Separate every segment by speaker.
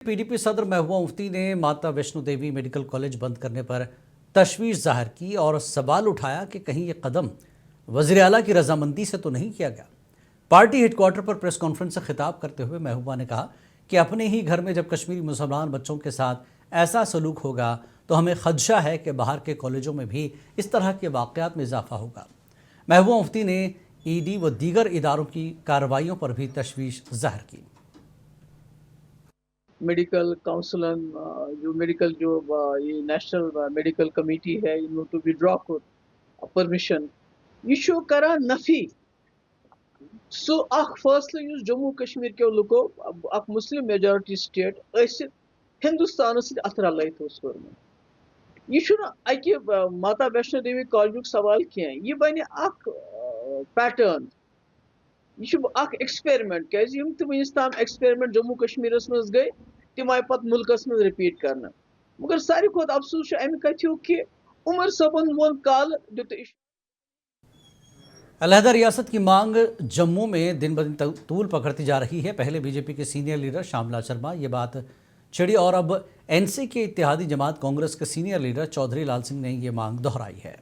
Speaker 1: PDP सदर महबूबा मुफ्ती ने माता वैष्णो देवी मेडिकल कॉलेज बंद करने पर तशवीश जाहिर की और सवाल उठाया कि कहीं ये कदम वज़ीर आला की रजामंदी से तो नहीं किया गया। पार्टी हेडक्वार्टर पर प्रेस कॉन्फ्रेंस से खिताब करते हुए महबूबा ने कहा कि अपने ही घर में जब कश्मीरी मुसलमान बच्चों के साथ ऐसा सलूक होगा तो हमें खदशा है कि बाहर के कॉलेजों में भी इस तरह के वाक़यात में इजाफा होगा। महबूबा मुफ्ती ने ED व दीगर इदारों की कार्रवाइयों पर भी तशवीश जाहिर की।
Speaker 2: मेडिकल काउंसिल जो मेडिकल जो ये नेशनल मेडिकल कमेटी है इन टू विड्रॉ परमिशन यह करान नफी सो फैसले जम्मू कश्मीर के लुको मुस्लिम मेजॉरिटी स्टेट हिंदुस्तान अथ रलत यह माता वैष्णो देवी कॉलेज सवाल कह यह बन पैटर्न यह एक्सपेरिमेंट क्या वनस ताम एक्सपेरिमेंट जम्मू कश्मीर मज गई तम आय पत मुल्कस मज रिपीट करना मगर सारी खुद अफसोस अमि कथु कि उमर सबन वोन काल दुत
Speaker 1: अलहदा रियासत की मांग जम्मू में दिन ब दिन तूल पकड़ती जा रही है। पहले बीजेपी के सीनियर लीडर श्यामला शर्मा ये बात छिड़ी और अब NC के इत्तेहादी जमात कांग्रेस के सीनियर लीडर चौधरी लाल सिंह ने ये मांग दोहराई है।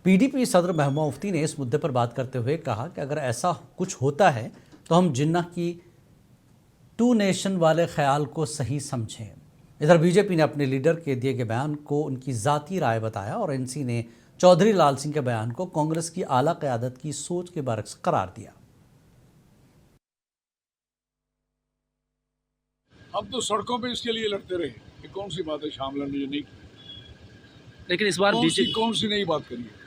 Speaker 1: PDP सदर महबूबा मुफ्ती ने इस मुद्दे पर बात करते हुए कहा कि अगर ऐसा कुछ होता है तो हम जिन्ना की 2 नेशन वाले ख्याल को सही समझें। इधर बीजेपी ने अपने लीडर के दिए गए बयान को उनकी ज़ाती राय बताया और NC ने चौधरी लाल सिंह के बयान को कांग्रेस की आला क़यादत की सोच के बरक्स करार दिया।
Speaker 3: हम तो सड़कों पे इसके लिए लड़ते रहे कि कौन सी बात है शामिल ने जो नहीं की,
Speaker 4: लेकिन इस बार
Speaker 3: कौन सी नई बात करी है।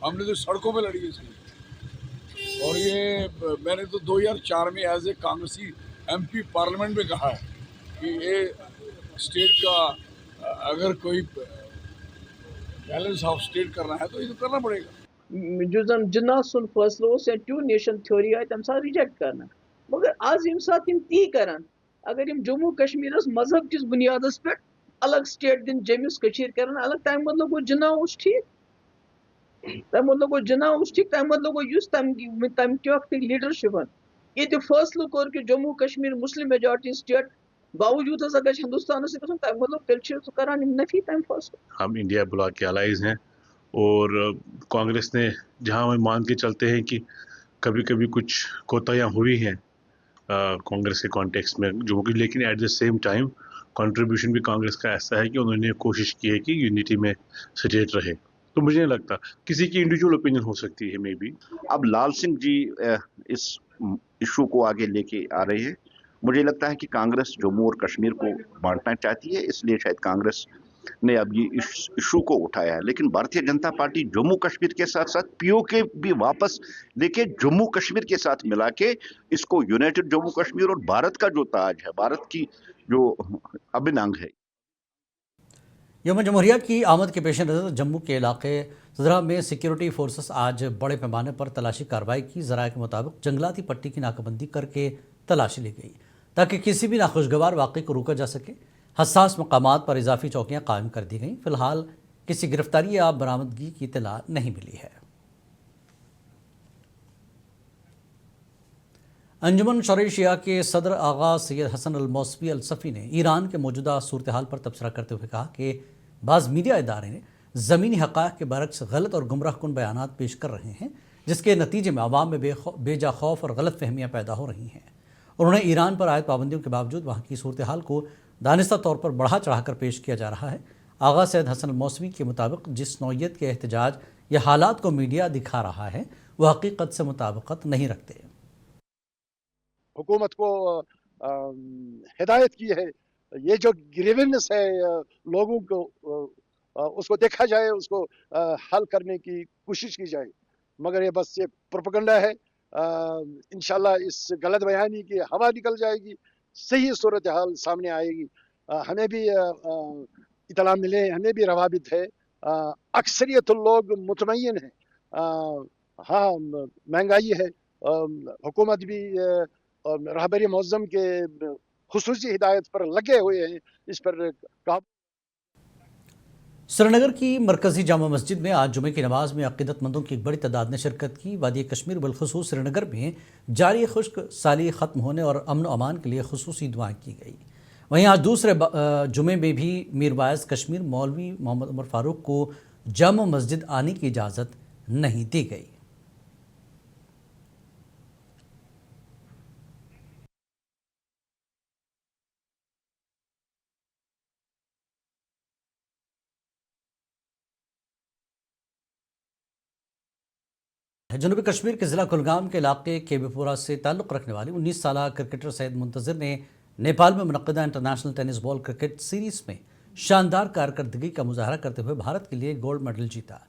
Speaker 3: हमने तो सड़कों पे लड़ी इसलिए। और ये मैंने तो 2004 में एज ए कांग्रेसी MP पार्लियामेंट में कहा है कि ये स्टेट का अगर कोई बैलेंस ऑफ स्टेट करना है तो ये तो करना पड़ेगा।
Speaker 2: जो जिन्ना सुन फैसलो 2 नेशन थ्योरी आय तम साथ रिजेक्ट करना मगर आज यम साथ ती करान अगर यम जम्मू कश्मीर मजहब किस बुनियाद पे अलग स्टेट दिन जमिस कशीर करान अलग तम मतलब गो जिन्ना उस ठीक तम मतलब गो जिन्ना उस ठीक तम मतलब गो युस तम क्या लीडरशिप ये फैसलो कोर कि Jammu Kashmir Muslim majority state बावजूद अगर हिंदुस्तान से तम मतलब तेल करान नफी तम फैसलो।
Speaker 5: हम इंडिया ब्लॉक के अलाइज हैं और कांग्रेस ने जहां हम मान के चलते हैं कि कभी कभी कुछ कोताहियां हुई हैं कांग्रेस के कॉन्टेक्स्ट में जो कि, लेकिन at the same time contribution भी कांग्रेस का ऐसा है कि उन्होंने कोशिश की है कि यूनिटी में स्टेट रहे। तो मुझे नहीं लगता किसी की इंडिविजुअल ओपिनियन हो सकती है मे बी।
Speaker 6: अब लाल सिंह जी इस इशू को आगे लेके आ रहे हैं। मुझे लगता है कि कांग्रेस जम्मू और कश्मीर को बांटना चाहती है, इसलिए शायद कांग्रेस ने अब ये इशू को उठाया है। लेकिन भारतीय जनता पार्टी जम्मू कश्मीर के साथ साथ POK भी वापस लेके जम्मू कश्मीर के साथ मिला के इसको यूनाइटेड जम्मू कश्मीर और भारत का जो ताज है, भारत की जो अभिन्न अंग है।
Speaker 1: यौम जमहूरिया की आमद के पेश नज़र जम्मू के इलाके ज़रा में सिक्योरिटी फोर्सेस आज बड़े पैमाने पर तलाशी कार्रवाई की। ज़राए के मुताबिक जंगलाती पट्टी की नाकाबंदी करके तलाशी ली गई ताकि किसी भी नाखुशगवार वाक़े को रोका जा सके। हसास मकामात पर इजाफी चौकियाँ कायम कर दी गईं। फ़िलहाल किसी गिरफ्तारी या बरामदगी की इत्तला नहीं मिली है। अंजुमन शरई शिया के सदर आगा सैयद हसन अल मौसवी अल सफ़ी ने ईरान के मौजूदा सूरत हाल पर तबसरा करते हुए कहा कि बाज़ मीडिया इदारे ने ज़मीनी हक़ाइक़ के बरक्स गलत और गुमराह कुन बयानात पेश कर रहे हैं जिसके नतीजे में आवाम में बेजा खौफ और गलत फहमियाँ पैदा हो रही हैं। उन्होंने ईरान पर आयद पाबंदियों के बावजूद वहाँ की सूरत हाल को दानिस्ता तौर पर बढ़ा चढ़ा कर पेश किया जा रहा है। आगा सैयद हसन मौसवी के मुताबिक जिस नौइयत के एहतजाज या हालात को मीडिया दिखा रहा है वह हकीकत से मुताबिकत नहीं रखते।
Speaker 7: हुकूमत को हिदायत की है ये जो ग्रीवेंस है लोगों को उसको देखा जाए, उसको हल करने की कोशिश की जाए, मगर ये बस ये प्रोपेगेंडा है। इंशाल्लाह इस गलत बयानी की हवा निकल जाएगी, सही सूरत हाल सामने आएगी। हमें भी इतला मिले, हमें भी रवाबित है, अक्सरियत लोग मुतमय्यन है। हाँ महंगाई है, हुकूमत भी रहबरी मौज़म के खुसूसी हिदायत पर लगे हुए हैं, इस पर काबू।
Speaker 1: श्रीनगर की मरकजी जामा मस्जिद में आज जुमे की नमाज में अक़ीदतमंदों की एक बड़ी तादाद ने शिरकत की। वादी कश्मीर बिलखुसूस श्रीनगर में जारी खुश्क साली ख़त्म होने और अमन व अमान के लिए खुसूसी दुआएं की गई। वहीं आज दूसरे जुमे में भी मीरवाइज कश्मीर मौलवी मोहम्मद उमर फारूक को जामा मस्जिद आने की इजाज़त नहीं दी गई। जनूबी कश्मीर के ज़िला कुलगाम के इलाके केबीपुरा से ताल्लुक़ रखने वाली 19 साला क्रिकेटर सैयद मुंतज़िर ने नेपाल में मुनक़्क़दा international tennis ball cricket series में शानदार कारकर्दगी का मुजाहरा करते हुए भारत के लिए गोल्ड मेडल जीता।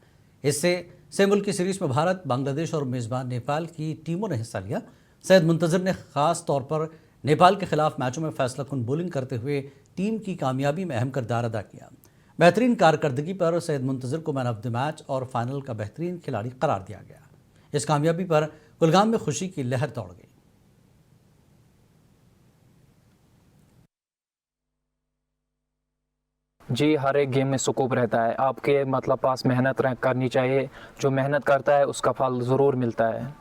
Speaker 1: इससे मुल्क की सीरीज़ में भारत, बांग्लादेश और मेज़बान नेपाल की टीमों ने हिस्सा लिया। सैयद मुंतज़िर ने ख़ास तौर पर नेपाल के खिलाफ मैचों में फैसलाकुन बॉलिंग करते हुए टीम की कामयाबी में अहम किरदार अदा किया। बेहतरीन कारकर्दगी पर सैयद मुंतज़िर को मैन ऑफ द मैच और फाइनल का बेहतरीन खिलाड़ी करार दिया गया। इस कामयाबी पर कुलगाम में खुशी की लहर दौड़ गई।
Speaker 8: जी, हर एक गेम में सुकून रहता है। आपके मतलब पास मेहनत करनी चाहिए, जो मेहनत करता है उसका फल ज़रूर मिलता है।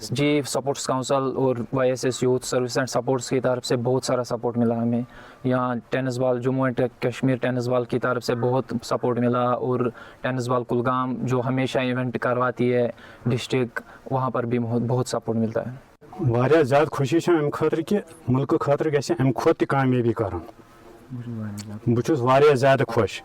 Speaker 8: जी, सपोर्ट्स काउंसिल और YSS youth service and supports की तरफ से बहुत सारा सपोर्ट मिला हमें। यहाँ tennis ball Jammu and Kashmir tennis ball की तरफ से बहुत सपोर्ट मिला, और टेनिस बॉल कुलगाम जो हमेशा इवेंट करवाती है डिस्ट्रिक्ट, वहाँ पर भी बहुत सपोर्ट मिलता है।
Speaker 9: वारिया ज़्यादा खुशी छ अमि खतर कि मुल्क खतर गژھِ अमि खोत कामयाबी करन। बह छुस वारिया ज़्यादा खुश,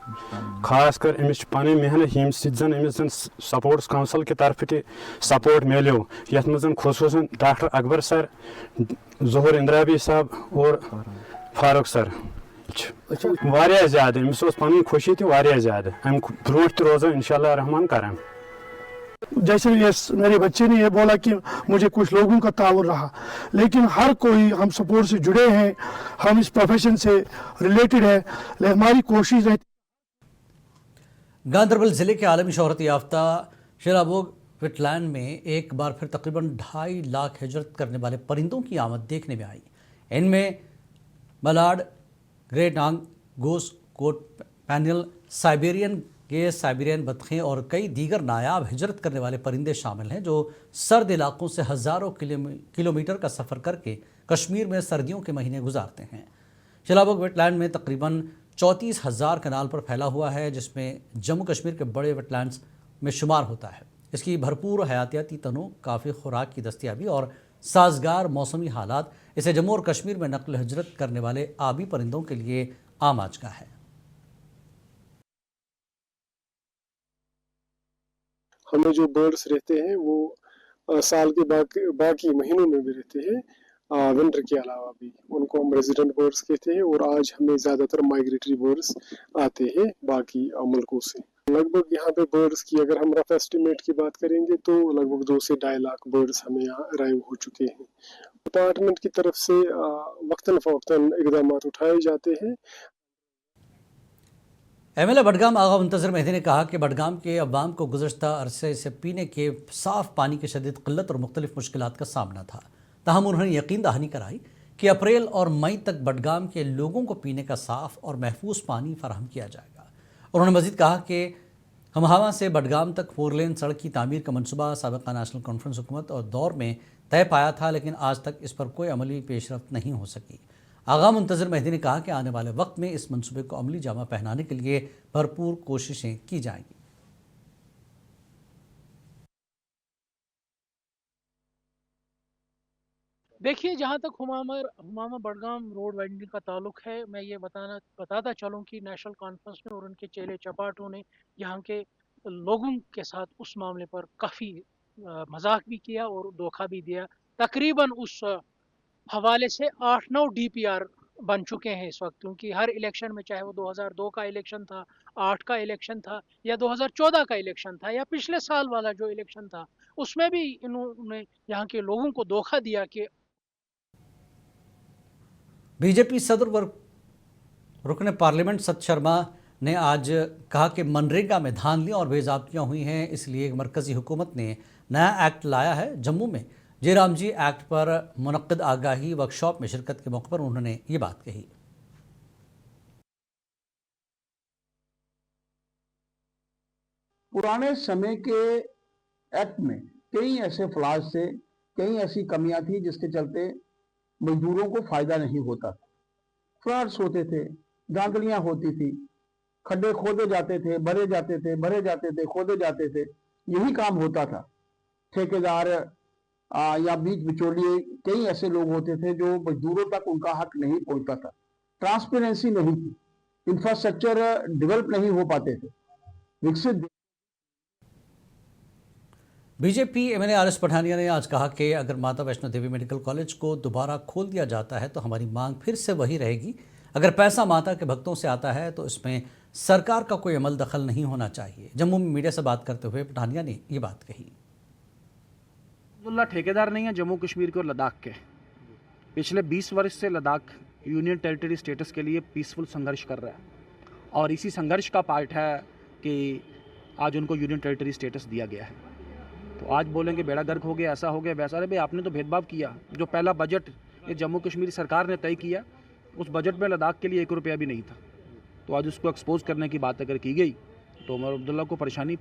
Speaker 9: खास कर अमिस पन मेहनत यम जन अमिस जन सपोर्ट्स काउंसिल की तरफ ते सपोर्ट मिलो, यथ मज खुसूसन डॉक्टर अकबर सर, ज़ोहर इंद्राबी साहब और फारूक सर वारिया ज़्यादा अमिस पन खुशी ते वारिया ज़्यादा अमि ब्रोट ते रोज़ो इंशाअल्लाह रहमान करन।
Speaker 10: जैसे ये मेरे बच्चे ने ये बोला कि मुझे कुछ लोगों का ताउन रहा, लेकिन हर कोई हम सपोर्ट से जुड़े हैं, हम इस प्रोफेशन से रिलेटेड है, हमारी कोशिश रहती।
Speaker 1: गांदरबल ज़िले के आलमी शोहरत याफ्ता शेराबोग वेटलैंड में एक बार फिर तकरीबन 2.5 लाख हिजरत करने वाले परिंदों की आमद देखने में आई। इनमें मलाड, ग्रे नांग, गोस, कोट पैनियल, साइबेरियन बतखें और कई दीगर नायाब हिजरत करने वाले परिंदे शामिल हैं, जो सर्द इलाकों से हज़ारों किलोमीटर का सफ़र करके कश्मीर में सर्दियों के महीने गुजारते हैं। शेराबोग वेटलैंड में तकरीबन 34,000 कनाल पर फैला हुआ है, जिसमें जम्मू कश्मीर के बड़े वेटलैंड्स में शुमार होता है। इसकी भरपूर हयातियाती तनों, काफ़ी खुराक की दस्तियाबी और साजगार मौसमी हालात इसे जम्मू और कश्मीर में नकल हिजरत करने वाले आबी परिंदों के लिए आम आजगा है।
Speaker 10: हमें जो बर्ड्स रहते हैं वो साल के बाकी महीनों में भी रहते हैं, विंटर के अलावा भी, उनको हम रेजिडेंट बर्ड्स कहते हैं। और आज हमें ज़्यादातर माइग्रेटरी बर्ड्स आते हैं बाकी मुल्कों से। लगभग यहाँ पे बर्ड्स की अगर हम रफ एस्टिमेट की बात करेंगे तो लगभग 2 से 2.5 लाख बर्ड्स हमें यहाँ अराइव हो चुके हैं। डिपार्टमेंट की तरफ से वक्तन फ़वक्तन इक़दाम उठाए जाते हैं।
Speaker 1: MLA बडगाम आगा मुंतज़िर मेहदी ने कहा कि बडगाम के अवाम को गुज़श्ता अरसे से पीने के साफ़ पानी की शदीद क़िल्लत और मुख्तलिफ़ मुश्किलात का सामना था। ताहम उन्होंने यकीन दहानी कराई कि अप्रैल और मई तक बडगाम के लोगों को पीने का साफ़ और महफूज पानी फराहम किया जाएगा। उन्होंने मज़ीद कहा कि हमहावा से बडगाम तक 4 लेन सड़क की तामीर का मनसूबा साबिक़ा नेशनल कॉन्फ्रेंस हुकूमत और दौर में तय पाया था, लेकिन आज तक इस पर कोई अमली पेशरफ्त नहीं हो सकी। आगा मुंतज़िर मेहदी ने कहा कि आने वाले वक्त में इस मंसूबे को अमली जामा पहनाने के लिए भरपूर कोशिशें की जाएंगी।
Speaker 11: देखिए, जहाँ तक हुमामा बडगाम रोड वाइडनिंग का ताल्लुक है, मैं ये बताता चलूँ कि नेशनल कॉन्फ्रेंस ने और उनके चेले चपाटों ने यहाँ के लोगों के साथ उस मामले पर काफ़ी मजाक भी किया और धोखा भी दिया। तकरीबन उस हवाले से 8-9 DPR बन चुके हैं इस वक्त, क्योंकि हर इलेक्शन में, चाहे वो 2002 का इलेक्शन था, 8 का इलेक्शन था, या 2014 का इलेक्शन था, या पिछले साल वाला जो इलेक्शन था, उसमें भी इन्होंने यहाँ के लोगों को धोखा दिया कि
Speaker 1: बीजेपी सदर व रुकन पार्लियामेंट सत शर्मा ने आज कहा कि मनरेगा में धांधलियाँ और बेज़ाब्तियाँ हुई हैं, इसलिए मरकज़ी हुकूमत ने नया एक्ट लाया है। जम्मू में जयराम जी एक्ट पर मुनक्किद आगाही वर्कशॉप में शिरकत के मौके पर उन्होंने ये बात कही।
Speaker 12: पुराने समय के एक्ट में कई ऐसे फ्लॉज थे, कई ऐसी कमियां थी जिसके चलते मजदूरों को फायदा नहीं होता था। फ्रॉड्स होते थे, धांधलियां होती थी, खड्डे खोदे जाते थे, भरे जाते थे, भरे जाते थे, खोदे जाते थे, यही काम होता था। ठेकेदार या बीच बिचौलिए कई ऐसे लोग होते थे जो मजदूरों तक उनका हक नहीं पहुंचता था। ट्रांसपेरेंसी नहीं थी, इंफ्रास्ट्रक्चर डेवलप नहीं हो पाते थे। विकसित
Speaker 1: बीजेपी एमएलए आरएस पठानिया ने आज कहा कि अगर माता वैष्णो देवी मेडिकल कॉलेज को दोबारा खोल दिया जाता है तो हमारी मांग फिर से वही रहेगी। अगर पैसा माता के भक्तों से आता है तो इसमें सरकार का कोई अमल दखल नहीं होना चाहिए। जम्मू में मीडिया से बात करते हुए पठानिया ने ये बात कही।
Speaker 13: अब्दुल्ला ठेकेदार नहीं है जम्मू कश्मीर के और लद्दाख के। पिछले 20 वर्ष से लद्दाख यूनियन टेरिटरी स्टेटस के लिए पीसफुल संघर्ष कर रहा है और इसी संघर्ष का पार्ट है कि आज उनको यूनियन टेरिटरी स्टेटस दिया गया है। तो आज बोलेंगे बेड़ा गर्क हो गया, ऐसा हो गया, वैसा। अरे भाई, आपने तो भेदभाव किया। जो पहला बजट ये जम्मू कश्मीर सरकार ने तय किया, उस बजट में लद्दाख के लिए 1 रुपया भी नहीं था। तो आज उसको एक्सपोज करने की बात अगर की गई तो उमर अब्दुल्ला को परेशानी